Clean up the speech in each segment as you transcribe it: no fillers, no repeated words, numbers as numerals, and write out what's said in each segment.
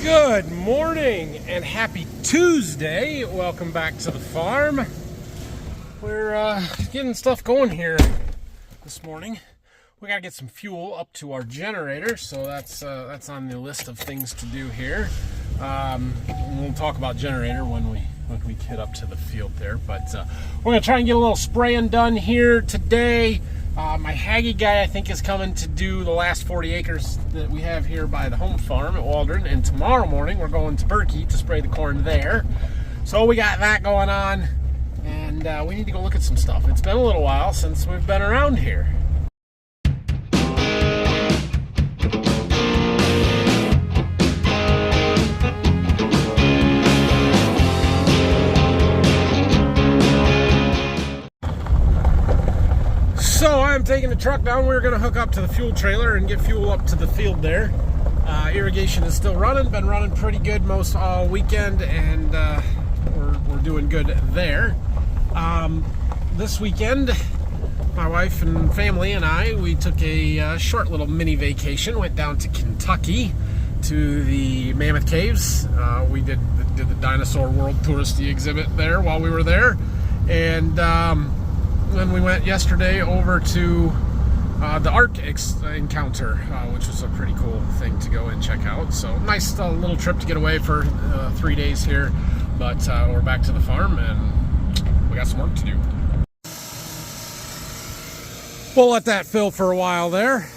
Good morning and happy Tuesday. Welcome back to the farm. We're getting stuff going here this morning. We gotta get some fuel up to our generator, so that's on the list of things to do here. We'll talk about generator when we get up to the field there, but we're gonna try and get a little spraying done here today. My Haggy guy, I think, is coming to do the last 40 acres that we have here by the home farm at Waldron, and tomorrow morning we're going to Berkey to spray the corn there. So we got that going on, and we need to go look at some stuff. It's been a little while since we've been around here. So I'm taking the truck down. We're going to hook up to the fuel trailer and get fuel up to the field there. Irrigation is still running, been running pretty good most all weekend, and we're doing good there. This weekend, my wife and family and I, we took a short little mini vacation, went down to Kentucky to the Mammoth Caves. We did the Dinosaur World Touristy exhibit there while we were there, and then we went yesterday over to the Ark Encounter, which was a pretty cool thing to go and check out. So nice little trip to get away for 3 days here, but we're back to the farm and we got some work to do. We'll let that fill for a while there.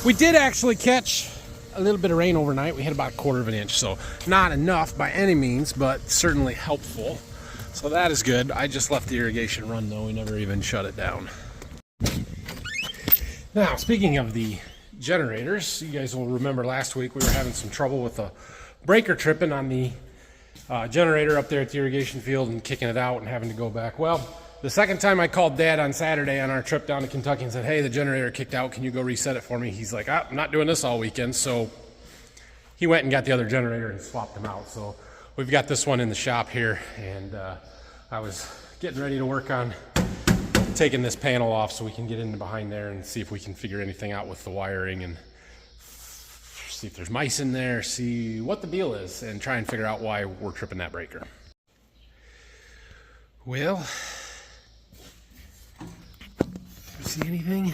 We did actually catch a little bit of rain overnight. We had about 1/4 of an inch, so not enough by any means, but certainly helpful. So that is good. I just left the irrigation run though. We never even shut it down. Now, speaking of the generators, you guys will remember last week we were having some trouble with the breaker tripping on the generator up there at the irrigation field and kicking it out and having to go back. Well, the second time I called Dad on Saturday on our trip down to Kentucky and said, hey, the generator kicked out. Can you go reset it for me? He's like, I'm not doing this all weekend. So he went and got the other generator and swapped them out. So we've got this one in the shop here, and I was getting ready to work on taking this panel off so we can get in behind there and see if we can figure anything out with the wiring and see if there's mice in there, see what the deal is, and try and figure out why we're tripping that breaker. Well, you see anything?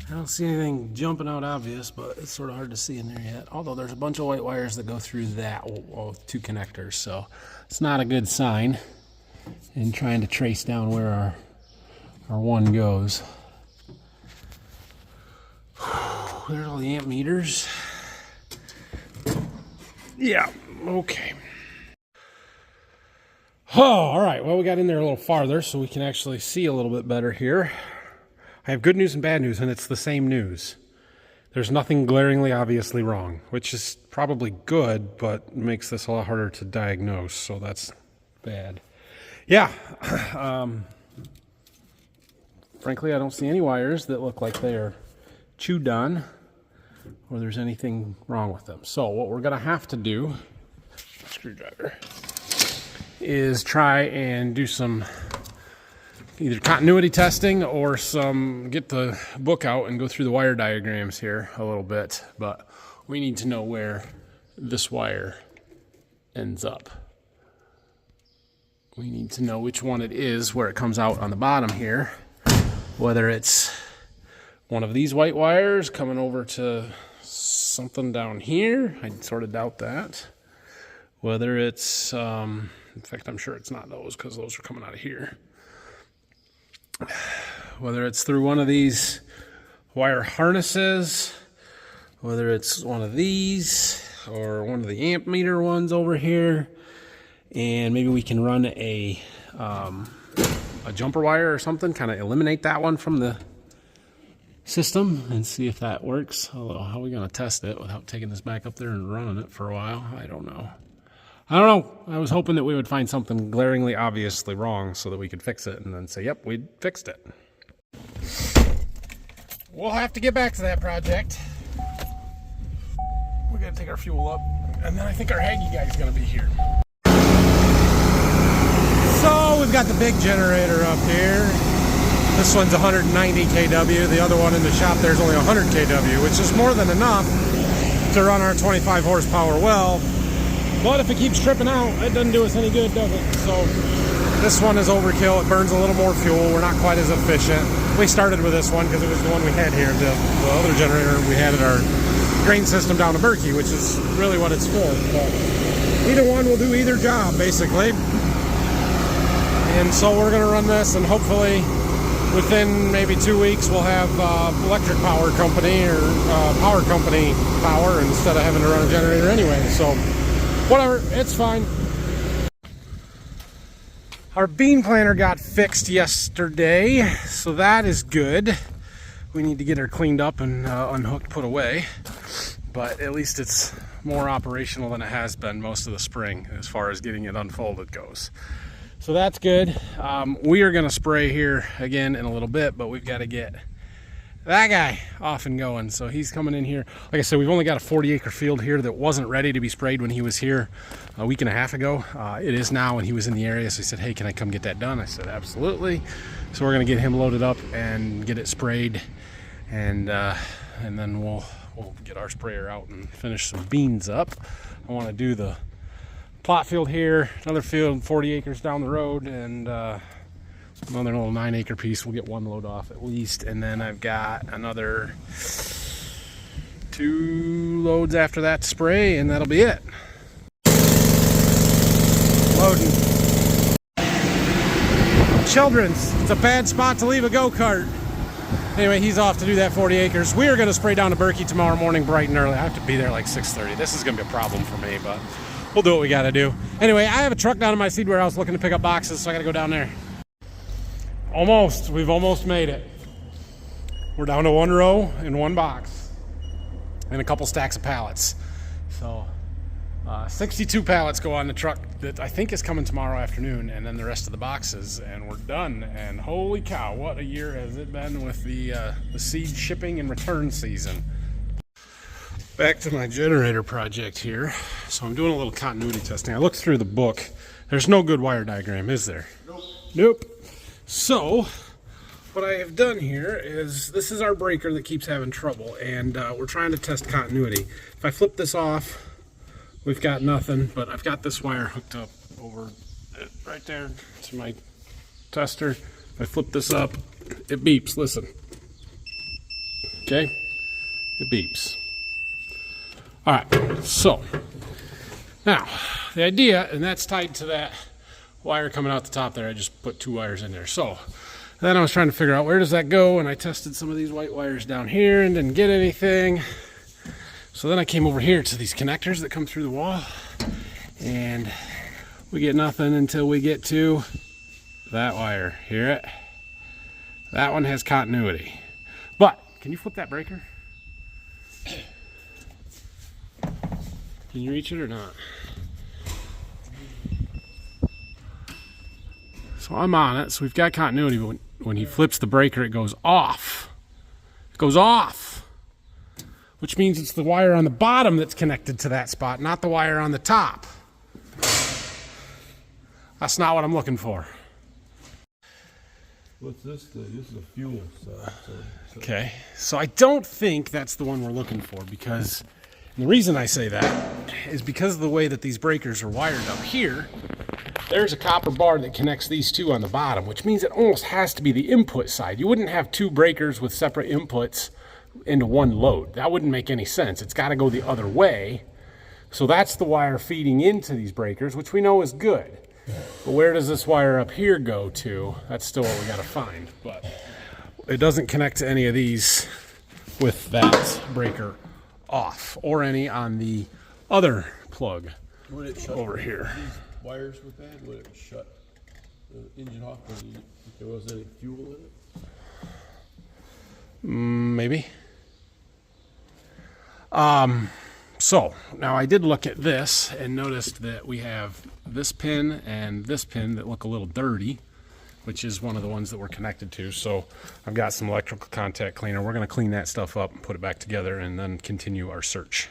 I don't see anything jumping out obvious, but it's sort of hard to see in there yet. Although there's a bunch of white wires that go through that with 2 connectors, so it's not a good sign in trying to trace down where our one goes. There's all the amp meters. Yeah, okay. Oh, all right, well, we got in there a little farther so we can actually see a little bit better here. I have good news and bad news, and it's the same news. There's nothing glaringly obviously wrong, which is probably good, but makes this a lot harder to diagnose, so that's bad. Yeah, frankly, I don't see any wires that look like they are chewed on or there's anything wrong with them. So what we're going to have to do, screwdriver, is try and do some either continuity testing or get the book out and go through the wire diagrams here a little bit, but we need to know where this wire ends up. We need to know which one it is where it comes out on the bottom here, whether it's one of these white wires coming over to something down here. I sort of doubt that. Whether it's, in fact, I'm sure it's not those because those are coming out of here. Whether it's through one of these wire harnesses, whether it's one of these or one of the amp meter ones over here, and maybe we can run a jumper wire or something, kind of eliminate that one from the system and see if that works. Although, how are we going to test it without taking this back up there and running it for a while? I don't know. I was hoping that we would find something glaringly obviously wrong so that we could fix it and then say, yep, we fixed it. We'll have to get back to that project. We got to take our fuel up, and then I think our Haggy guy is going to be here. So we've got the big generator up here. This one's 190 kW. The other one in the shop there's only 100 kW, which is more than enough to run our 25 horsepower well. But if it keeps tripping out, it doesn't do us any good, does it? So this one is overkill. It burns a little more fuel. We're not quite as efficient. We started with this one because it was the one we had here. The other generator we had at our grain system down to Berkey, which is really what it's for. But either one will do either job, basically. And so we're going to run this, and hopefully within maybe 2 weeks we'll have electric power company or power company power instead of having to run a generator anyway. So whatever, it's fine. Our bean planter got fixed yesterday, so that is good. We need to get her cleaned up and unhooked, put away. But at least it's more operational than it has been most of the spring as far as getting it unfolded goes. So that's good. We are going to spray here again in a little bit, but we've got to get that guy off and going. So he's coming in here. Like I said, we've only got a 40-acre field here that wasn't ready to be sprayed when he was here a week and a half ago. It is now when he was in the area. So he said, hey, can I come get that done? I said, absolutely. So we're going to get him loaded up and get it sprayed. And then we'll get our sprayer out and finish some beans up. I want to do the plot field here, another field 40 acres down the road, and another little 9-acre piece. We'll get one load off at least, and then I've got another 2 loads after that to spray, and that'll be it. Loading. Children's, it's a bad spot to leave a go-kart. Anyway, he's off to do that 40 acres. We are going to spray down to Berkey tomorrow morning bright and early. I have to be there like 6:30. This is going to be a problem for me, but we'll do what we got to do. Anyway, I have a truck down in my seed warehouse looking to pick up boxes, so I got to go down there. Almost. We've almost made it. We're down to 1 row and 1 box and a couple stacks of pallets. So 62 pallets go on the truck that I think is coming tomorrow afternoon, and then the rest of the boxes, and we're done. And holy cow, what a year has it been with the seed shipping and return season. Back to my generator project here. So I'm doing a little continuity testing. I looked through the book. There's no good wire diagram, is there? Nope. So what I have done here is, this is our breaker that keeps having trouble, and we're trying to test continuity. If I flip this off, we've got nothing, but I've got this wire hooked up over it right there to my tester. If I flip this up, it beeps. Listen. Okay? It beeps. All right, so now the idea, and that's tied to that wire coming out the top there. I just put 2 wires in there. So then I was trying to figure out, where does that go? And I tested some of these white wires down here and didn't get anything. So then I came over here to these connectors that come through the wall, and we get nothing until we get to that wire. Hear it? That one has continuity. But can you flip that breaker? Can you reach it or not? So I'm on it, so we've got continuity, but when he flips the breaker, it goes off. It goes off, which means it's the wire on the bottom that's connected to that spot, not the wire on the top. That's not what I'm looking for. What's this? This is a fuel cell. Okay, so I don't think that's the one we're looking for, because the reason I say that is because of the way that these breakers are wired up here. There's a copper bar that connects these 2 on the bottom, which means it almost has to be the input side. You wouldn't have 2 breakers with separate inputs into one load. That wouldn't make any sense. It's got to go the other way. So that's the wire feeding into these breakers, which we know is good. But where does this wire up here go to? That's still what we got to find. But it doesn't connect to any of these with that breaker off, or any on the other plug over here. These wires were bad. Would it shut the engine off if there wasn't any fuel in it? Maybe. So now I did look at this and noticed that we have this pin and this pin that look a little dirty, which is one of the ones that we're connected to. So I've got some electrical contact cleaner. We're going to clean that stuff up and put it back together and then continue our search.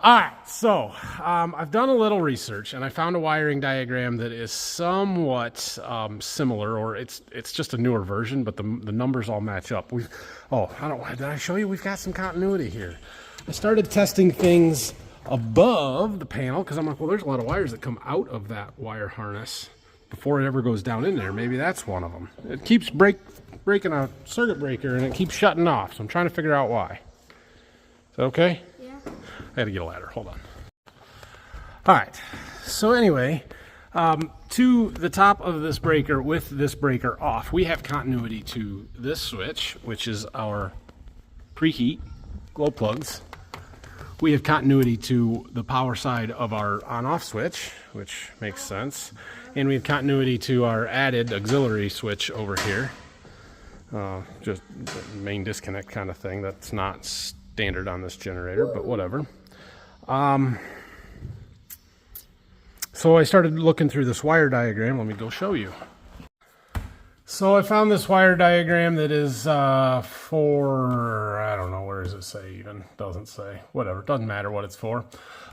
All right, so I've done a little research and I found a wiring diagram that is somewhat similar, or it's just a newer version, but the numbers all match up. Did I show you? We've got some continuity here. I started testing things above the panel because I'm like, well, there's a lot of wires that come out of that wire harness before it ever goes down in there. Maybe that's one of them. It keeps breaking a circuit breaker and it keeps shutting off, so I'm trying to figure out why. Is that okay? Yeah. I gotta get a ladder, hold on. All right, so anyway, to the top of this breaker with this breaker off, we have continuity to this switch, which is our preheat glow plugs. We have continuity to the power side of our on-off switch, which makes sense. And we have continuity to our added auxiliary switch over here. Just the main disconnect kind of thing. That's not standard on this generator, but whatever. So I started looking through this wire diagram. Let me go show you. So I found this wire diagram that is for, I don't know, where does it say even? Doesn't say. Whatever, doesn't matter what it's for.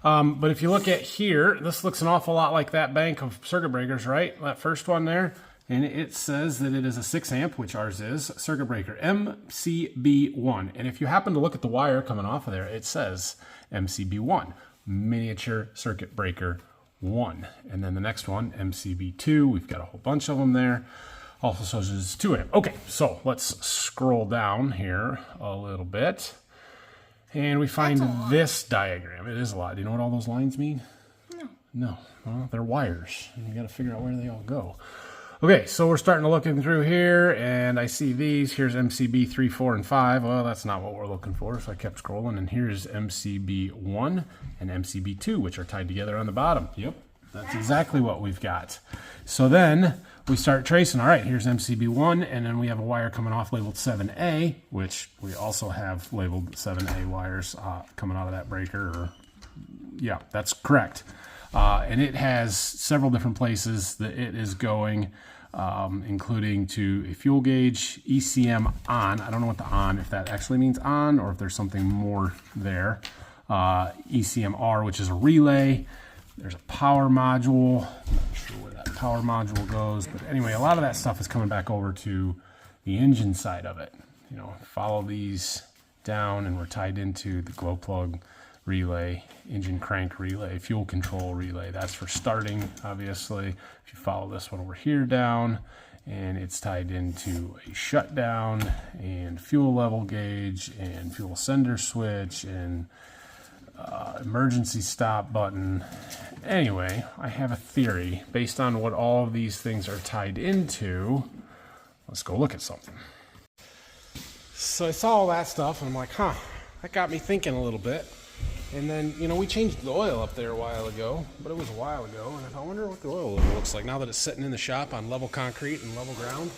But if you look at here, this looks an awful lot like that bank of circuit breakers, right? That first one there. And it says that it is a 6 amp, which ours is, circuit breaker MCB1. And if you happen to look at the wire coming off of there, it says MCB1, miniature circuit breaker 1. And then the next one, MCB2, we've got a whole bunch of them there. Also shows it's 2 amp. Okay, so let's scroll down here a little bit. And we find this diagram. It is a lot. Do you know what all those lines mean? No. No. Well, they're wires. And you got to figure out where they all go. Okay, so we're starting to look in through here, and I see these. Here's MCB 3, 4, and 5. Well, that's not what we're looking for, so I kept scrolling. And here's MCB 1 and MCB 2, which are tied together on the bottom. Yep, that's exactly what we've got. So then we start tracing. All right, here's MCB 1, and then we have a wire coming off labeled 7A, which we also have labeled 7A wires coming out of that breaker. Or, yeah, that's correct. And it has several different places that it is going, including to a fuel gauge, ECM on. I don't know what the on, if that actually means on or if there's something more there. ECMR, which is a relay. There's a power module. I'm not sure where that power module goes, but anyway, a lot of that stuff is coming back over to the engine side of it. You know, follow these down and we're tied into the glow plug relay, engine crank relay, fuel control relay. That's for starting, obviously. If you follow this one over here down, and it's tied into a shutdown and fuel level gauge and fuel sender switch and emergency stop button. Anyway, I have a theory based on what all of these things are tied into. Let's go look at something. So I saw all that stuff and I'm like, huh, that got me thinking a little bit. And then, you know, we changed the oil up there a while ago, but it was a while ago. And I wonder what the oil looks like now that it's sitting in the shop on level concrete and level ground.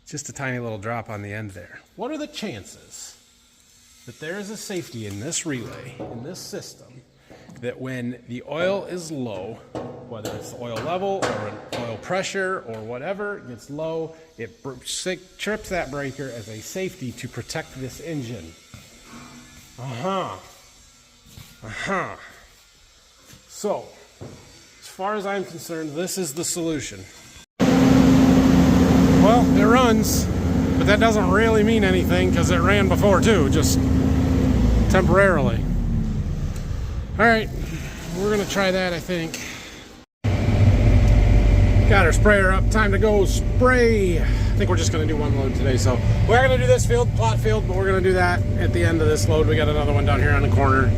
Just a tiny little drop on the end there. What are the chances that there is a safety in this relay, in this system, that when the oil is low, whether it's oil level or an oil pressure or whatever gets low, it trips that breaker as a safety to protect this engine? So, as far as I'm concerned, this is the solution. Well, it runs, but that doesn't really mean anything because it ran before too, just temporarily. All right, we're gonna try that, I think. Got our sprayer up, time to go spray. I think we're just gonna do one load today, so we're gonna do this field, plot field, but we're gonna do that at the end of this load. We got another one down here on the corner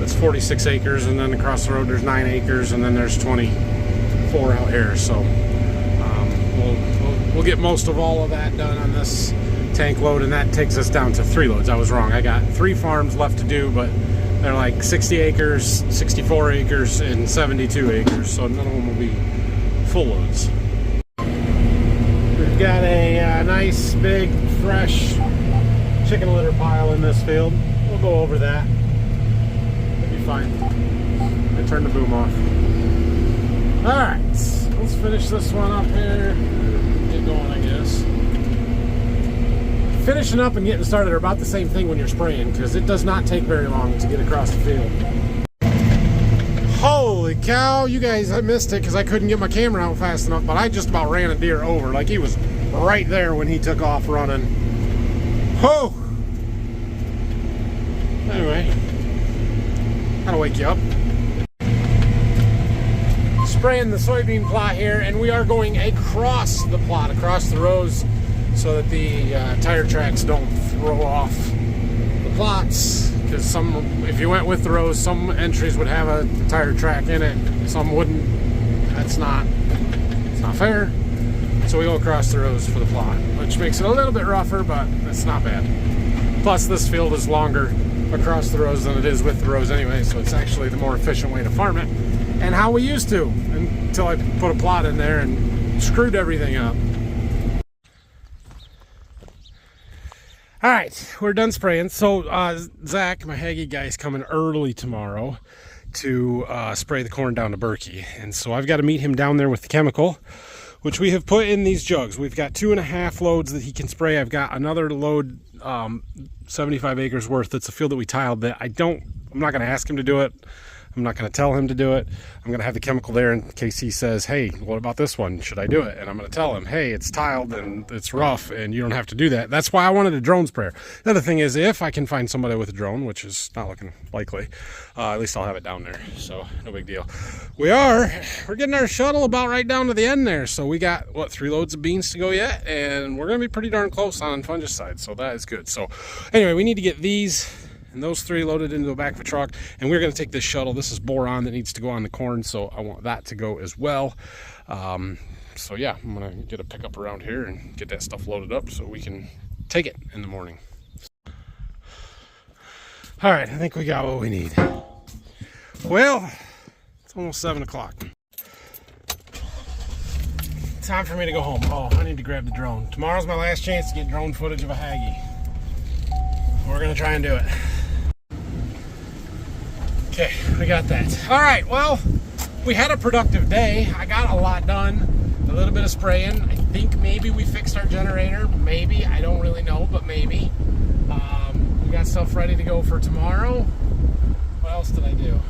that's 46 acres, and then across the road there's 9 acres, and then there's 24 out here. So we'll get most of all of that done on this tank load, and that takes us down to 3 loads. I was wrong. I got 3 farms left to do, but they're like 60 acres, 64 acres, and 72 acres, so none of them will be full loads. We've got a nice big fresh chicken litter pile in this field. We'll go over that. It'll be fine. I turned the boom off. Alright, let's finish this one up here. Get going, I guess. Finishing up and getting started are about the same thing when you're spraying, because it does not take very long to get across the field. Holy cow, you guys, I missed it because I couldn't get my camera out fast enough, but I just about ran a deer over. Like, he was right there when he took off running. Oh, wake you up. Spraying the soybean plot here, and we are going across the plot, across the rows, so that the tire tracks don't throw off the plots. Because if you went with the rows, some entries would have a tire track in it, some wouldn't. It's not fair. So we go across the rows for the plot, which makes it a little bit rougher, but it's not bad. Plus, this field is longer across the rows than it is with the rows anyway, so it's actually the more efficient way to farm it. And how we used to, until I put a plot in there and screwed everything up. All right, we're done spraying. So Zach, my Haggy guy, is coming early tomorrow to spray the corn down to Berkey. And so I've got to meet him down there with the chemical, which we have put in these jugs. We've got 2.5 loads that he can spray. I've got another load, 75 acres worth. That's a field that we tiled that I'm not going to ask him to do it. I'm not going to tell him to do it. I'm going to have the chemical there in case he says, hey, what about this one? Should I do it? And I'm going to tell him, hey, it's tiled and it's rough and you don't have to do that. That's why I wanted a drone sprayer. The other thing is, if I can find somebody with a drone, which is not looking likely, at least I'll have it down there. So no big deal. We're getting our shuttle about right down to the end there. So we got, 3 loads of beans to go yet? And we're going to be pretty darn close on fungicide. So that is good. So anyway, we need to get these and those 3 loaded into the back of a truck, and we're going to take this shuttle. This is boron that needs to go on the corn, so I want that to go as well. So yeah, I'm going to get a pickup around here and get that stuff loaded up so we can take it in the morning. All right, I think we got what we need. Well, it's almost 7 o'clock. Time for me to go home. Oh, I need to grab the drone. Tomorrow's my last chance to get drone footage of a Haggy. We're going to try and do it. Okay, we got that. All right, well, we had a productive day. I got a lot done, a little bit of spraying. I think maybe we fixed our generator. Maybe, I don't really know, but maybe. We got stuff ready to go for tomorrow. What else did I do?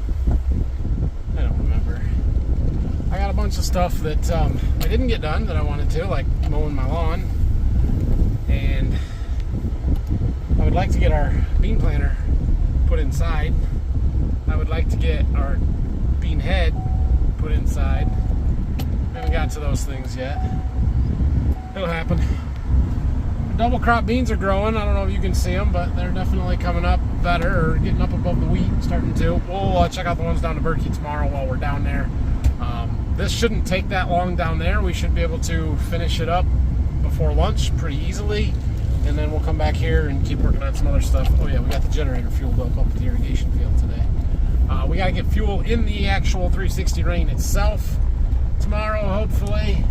I don't remember. I got a bunch of stuff that I didn't get done that I wanted to, like mowing my lawn. And I would like to get our bean planter put inside. I would like to get our bean head put inside. I haven't got to those things yet. It'll happen. The double crop beans are growing. I don't know if you can see them, but they're definitely coming up better, or getting up above the wheat, starting to. We'll check out the ones down to Berkey tomorrow while we're down there. This shouldn't take that long down there. We should be able to finish it up before lunch pretty easily. And then we'll come back here and keep working on some other stuff. Oh yeah, we got the generator fueled up at the irrigation field today. We got to get fuel in the actual 360 rain itself tomorrow, hopefully.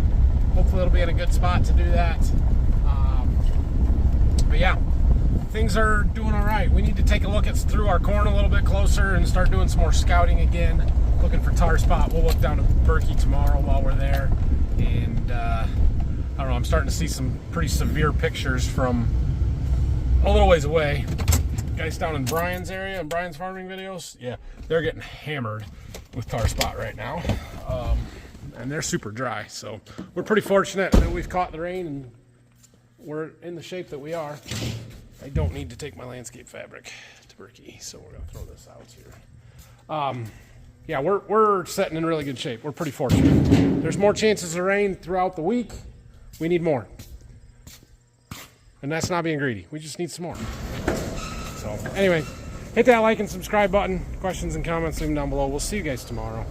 Hopefully it'll be in a good spot to do that. But yeah, things are doing all right. We need to take a look through our corn a little bit closer and start doing some more scouting again. Looking for tar spot. We'll look down to Berkey tomorrow while we're there. And I don't know, I'm starting to see some pretty severe pictures from a little ways away. Guys down in Brian's area, in Brian's farming videos, yeah, they're getting hammered with tar spot right now. And they're super dry, so we're pretty fortunate that we've caught the rain and we're in the shape that we are. I don't need to take my landscape fabric to Berkey, so we're gonna throw this out here. Yeah, we're sitting in really good shape. We're pretty fortunate. There's more chances of rain throughout the week. We need more. And that's not being greedy. We just need some more. So anyway, hit that like and subscribe button. Questions and comments, leave them down below. We'll see you guys tomorrow.